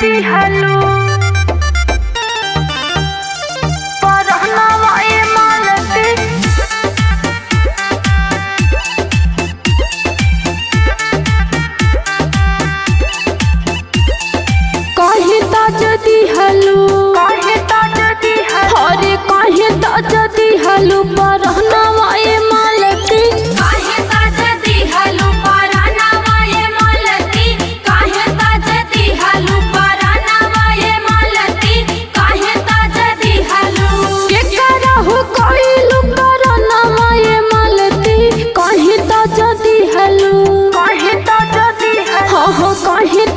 हलू परहनावा ए मालती कहीं ताजदी हलू हरे कहीं ताजदी हलू परहनावा ए मालती कहीं ताजदी हलू परहनावा ए मालती काहे ताजदी हलू परहनावा ए मालती काहे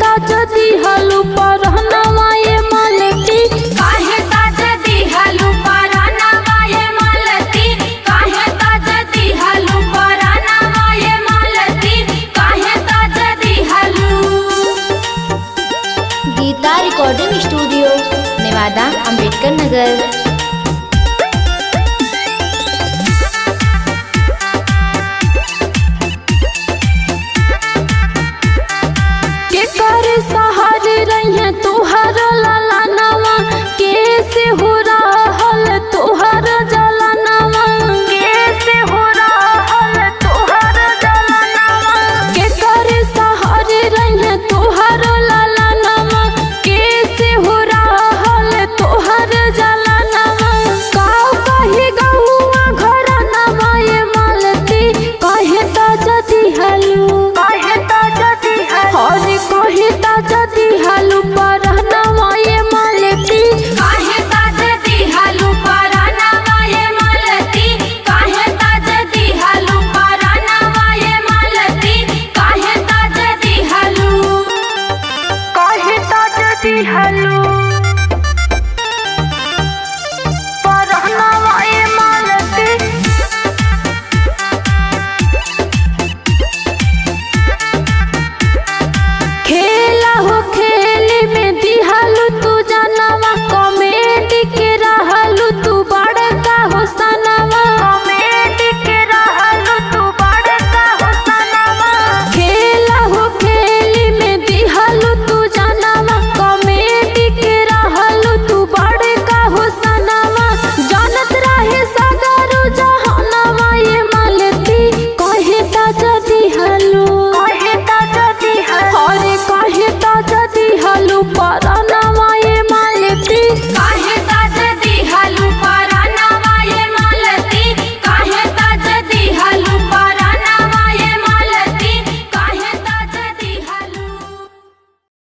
ताजदी हलू परहनावा ए मालती काहे ताजदी हलू। Geeta recording studio Newada Ambedkar Nagar. सहारे रही तुहर लाला नवा कैसे हो रहल तुहर जला नवा कैसे हो रहल तुहर जला नवा के करे सहारे रही तुहर लाला नवा कैसे हो रहल तुहर जला नवा काऊ कही गौआ घर नवा ए मालती कहे ताजदी हलू कहे ताजदी हलू कहे ताजदी हलू परहनावा ए मालती काहे ताजदी हलू परहनावा ए मालती काहे ताजदी हलू परहनावा ए मालती काहे ताजदी हलू कहे ताजदी हलू